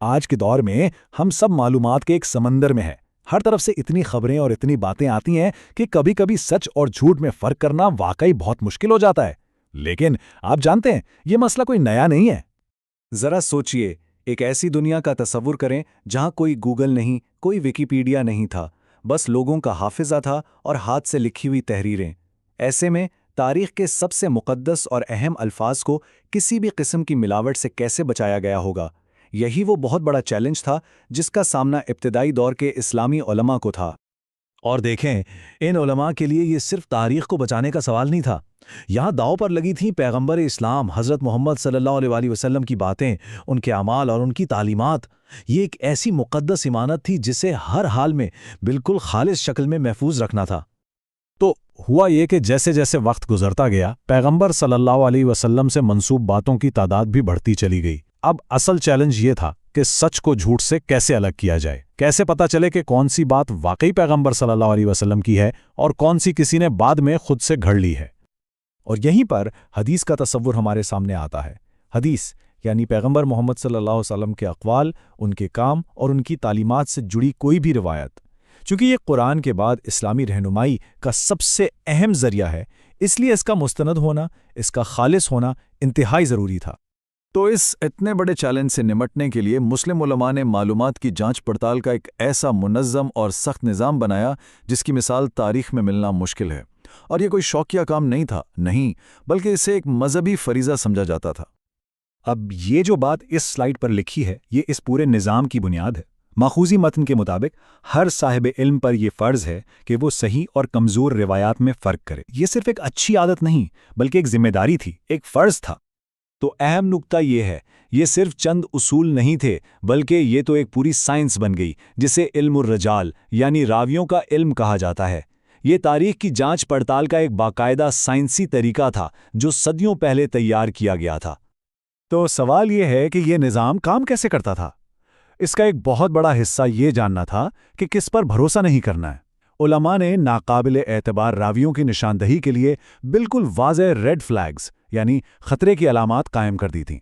آج کے دور میں ہم سب معلومات کے ایک سمندر میں ہیں۔ ہر طرف سے اتنی خبریں اور اتنی باتیں آتی ہیں کہ کبھی کبھی سچ اور جھوٹ میں فرق کرنا واقعی بہت مشکل ہو جاتا ہے۔ لیکن آپ جانتے ہیں یہ مسئلہ کوئی نیا نہیں ہے۔ ذرا سوچئے، ایک ایسی دنیا کا تصور کریں جہاں کوئی گوگل نہیں، کوئی ویکیپیڈیا نہیں تھا، بس لوگوں کا حافظہ تھا اور ہاتھ سے لکھی ہوئی تحریریں۔ ایسے میں تاریخ کے سب سے مقدس اور اہم الفاظ کو کسی بھی قسم کی ملاوٹ سے کیسے بچایا گیا ہوگا؟ یہی وہ بہت بڑا چیلنج تھا جس کا سامنا ابتدائی دور کے اسلامی علماء کو تھا۔ اور دیکھیں، ان علماء کے لیے یہ صرف تاریخ کو بچانے کا سوال نہیں تھا۔ یہاں داؤ پر لگی تھیں پیغمبر اسلام حضرت محمد صلی اللہ علیہ وسلم کی باتیں، ان کے اعمال اور ان کی تعلیمات۔ یہ ایک ایسی مقدس امانت تھی جسے ہر حال میں بالکل خالص شکل میں محفوظ رکھنا تھا۔ تو ہوا یہ کہ جیسے جیسے وقت گزرتا گیا، پیغمبر صلی اللہ علیہ وسلم سے منسوب باتوں کی تعداد بھی بڑھتی چلی گئی۔ اب اصل چیلنج یہ تھا کہ سچ کو جھوٹ سے کیسے الگ کیا جائے، کیسے پتا چلے کہ کون سی بات واقعی پیغمبر صلی اللہ علیہ وسلم کی ہے اور کون سی کسی نے بعد میں خود سے گھڑ لی ہے۔ اور یہیں پر حدیث کا تصور ہمارے سامنے آتا ہے۔ حدیث یعنی پیغمبر محمد صلی اللہ علیہ وسلم کے اقوال، ان کے کام اور ان کی تعلیمات سے جڑی کوئی بھی روایت۔ چونکہ یہ قرآن کے بعد اسلامی رہنمائی کا سب سے اہم ذریعہ ہے، اس لیے اس کا مستند ہونا، اس کا خالص ہونا انتہائی ضروری تھا۔ تو اس اتنے بڑے چیلنج سے نمٹنے کے لیے مسلم علماء نے معلومات کی جانچ پڑتال کا ایک ایسا منظم اور سخت نظام بنایا جس کی مثال تاریخ میں ملنا مشکل ہے۔ اور یہ کوئی شوقیہ کام نہیں تھا، نہیں، بلکہ اسے ایک مذہبی فریضہ سمجھا جاتا تھا۔ اب یہ جو بات اس سلائیڈ پر لکھی ہے، یہ اس پورے نظام کی بنیاد ہے۔ ماخوذی متن کے مطابق ہر صاحب علم پر یہ فرض ہے کہ وہ صحیح اور کمزور روایات میں فرق کرے۔ یہ صرف ایک اچھی عادت نہیں، بلکہ ایک ذمہ داری تھی، ایک فرض تھا۔ تو اہم نکتہ یہ ہے، یہ صرف چند اصول نہیں تھے، بلکہ یہ تو ایک پوری سائنس بن گئی جسے علم الرجال یعنی راویوں کا علم کہا جاتا ہے۔ یہ تاریخ کی جانچ پڑتال کا ایک باقاعدہ سائنسی طریقہ تھا جو صدیوں پہلے تیار کیا گیا تھا۔ تو سوال یہ ہے کہ یہ نظام کام کیسے کرتا تھا؟ اس کا ایک بہت بڑا حصہ یہ جاننا تھا کہ کس پر بھروسہ نہیں کرنا ہے۔ علماء نے ناقابل اعتبار راویوں کی نشاندہی کے لیے بالکل واضح ریڈ فلیگز یعنی خطرے کی علامات قائم کر دی تھیں۔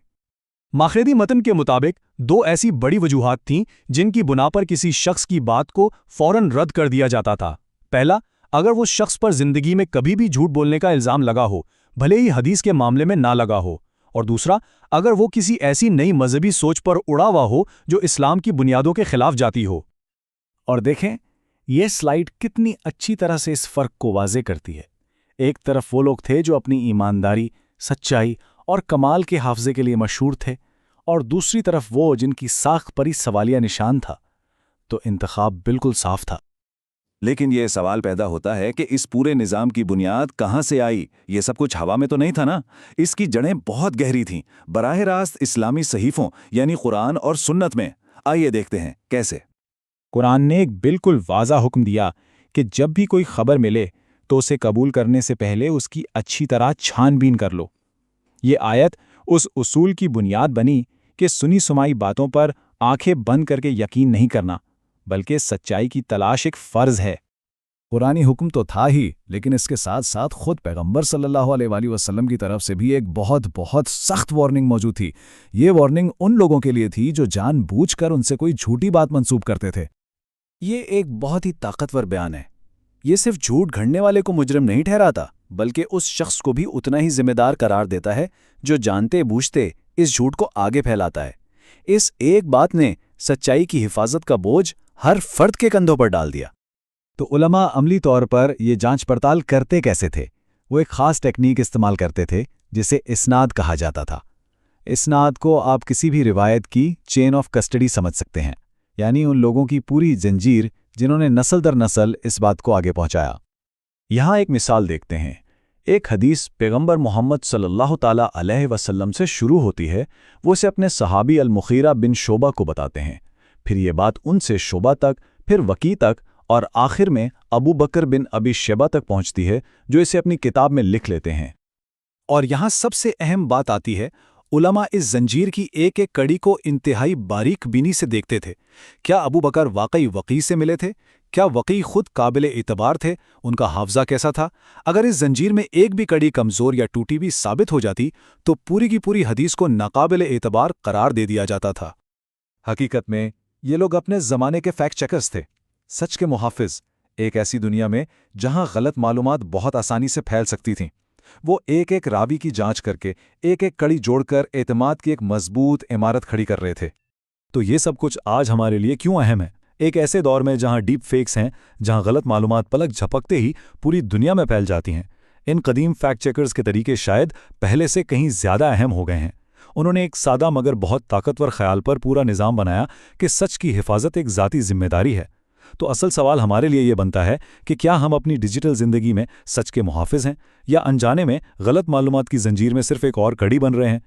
ماخذی متن کے مطابق دو ایسی بڑی وجوہات تھیں جن کی بنا پر کسی شخص کی بات کو فوراً رد کر دیا جاتا تھا۔ پہلا، اگر وہ شخص پر زندگی میں کبھی بھی جھوٹ بولنے کا الزام لگا ہو، بھلے ہی حدیث کے معاملے میں نہ لگا ہو، اور دوسرا، اگر وہ کسی ایسی نئی مذہبی سوچ پر اڑا ہوا ہو جو اسلام کی بنیادوں کے خلاف جاتی ہو۔ اور دیکھیں، یہ سلائیڈ کتنی اچھی طرح سے اس فرق کو واضح کرتی ہے۔ ایک طرف وہ لوگ تھے جو اپنی ایمانداری، سچائی اور کمال کے حافظے کے لیے مشہور تھے، اور دوسری طرف وہ جن کی ساکھ پر ہی سوالیہ نشان تھا۔ تو انتخاب بالکل صاف تھا۔ لیکن یہ سوال پیدا ہوتا ہے کہ اس پورے نظام کی بنیاد کہاں سے آئی؟ یہ سب کچھ ہوا میں تو نہیں تھا نا؟ اس کی جڑیں بہت گہری تھیں، براہ راست اسلامی صحیفوں یعنی قرآن اور سنت میں۔ آئیے دیکھتے ہیں کیسے۔ قرآن نے ایک بالکل واضح حکم دیا کہ جب بھی کوئی خبر ملے تو اسے قبول کرنے سے پہلے اس کی اچھی طرح چھان بین کر لو۔ یہ آیت اس اصول کی بنیاد بنی کہ سنی سمائی باتوں پر آنکھیں بند کر کے یقین نہیں کرنا، بلکہ سچائی کی تلاش ایک فرض ہے۔ قرآنی حکم تو تھا ہی، لیکن اس کے ساتھ ساتھ خود پیغمبر صلی اللہ علیہ وسلم کی طرف سے بھی ایک بہت سخت وارننگ موجود تھی۔ یہ وارننگ ان لوگوں کے لیے تھی جو جان بوجھ کر ان سے کوئی جھوٹی بات منسوب کرتے تھے۔ یہ ایک بہت ہی طاقتور بیان ہے۔ یہ صرف جھوٹ گھڑنے والے کو مجرم نہیں ٹھہراتا، بلکہ اس شخص کو بھی اتنا ہی ذمہ دار قرار دیتا ہے جو جانتے بوجھتے اس جھوٹ کو آگے پھیلاتا ہے۔ اس ایک بات نے سچائی کی حفاظت کا بوجھ ہر فرد کے کندھوں پر ڈال دیا۔ تو علماء عملی طور پر یہ جانچ پڑتال کرتے کیسے تھے؟ وہ ایک خاص ٹیکنیک استعمال کرتے تھے جسے اسناد کہا جاتا تھا۔ اسناد کو آپ کسی بھی روایت کی چین آف کسٹڈی سمجھ سکتے ہیں، یعنی ان لوگوں کی پوری زنجیر جنہوں نے نسل در نسل اس بات کو آگے پہنچایا۔ یہاں ایک مثال دیکھتے ہیں۔ ایک حدیث پیغمبر محمد صلی اللہ تعالیٰ علیہ وسلم سے شروع ہوتی ہے، وہ اسے اپنے صحابی المغیرہ بن شعبہ کو بتاتے ہیں، پھر یہ بات ان سے شعبہ تک، پھر وکی تک، اور آخر میں ابو بکر بن ابی شیبہ تک پہنچتی ہے جو اسے اپنی کتاب میں لکھ لیتے ہیں۔ اور یہاں سب سے اہم بات آتی ہے، علماء اس زنجیر کی ایک ایک کڑی کو انتہائی باریک بینی سے دیکھتے تھے۔ کیا ابو بکر واقعی وقی سے ملے تھے؟ کیا وقی خود قابل اعتبار تھے؟ ان کا حافظہ کیسا تھا؟ اگر اس زنجیر میں ایک بھی کڑی کمزور یا ٹوٹی بھی ثابت ہو جاتی تو پوری کی پوری حدیث کو ناقابل اعتبار قرار دے دیا جاتا تھا۔ حقیقت میں یہ لوگ اپنے زمانے کے فیکٹ چیکرز تھے، سچ کے محافظ۔ ایک ایسی دنیا میں جہاں غلط معلومات بہت آسانی سے پھیل سکتی تھیں، وہ ایک ایک راوی کی جانچ کر کے ایک ایک کڑی جوڑ کر اعتماد کی ایک مضبوط عمارت کھڑی کر رہے تھے۔ تو یہ سب کچھ آج ہمارے لیے کیوں اہم ہے؟ ایک ایسے دور میں جہاں ڈیپ فیکس ہیں، جہاں غلط معلومات پلک جھپکتے ہی پوری دنیا میں پھیل جاتی ہیں، ان قدیم فیکٹ چیکرز کے طریقے شاید پہلے سے کہیں زیادہ اہم ہو گئے ہیں۔ انہوں نے ایک سادہ مگر بہت طاقتور خیال پر پورا نظام بنایا کہ سچ کی حفاظت ایک ذاتی ذمہ داری ہے۔ تو اصل سوال ہمارے لیے یہ بنتا ہے کہ کیا ہم اپنی ڈیجیٹل زندگی میں سچ کے محافظ ہیں، یا انجانے میں غلط معلومات کی زنجیر میں صرف ایک اور کڑی بن رہے ہیں؟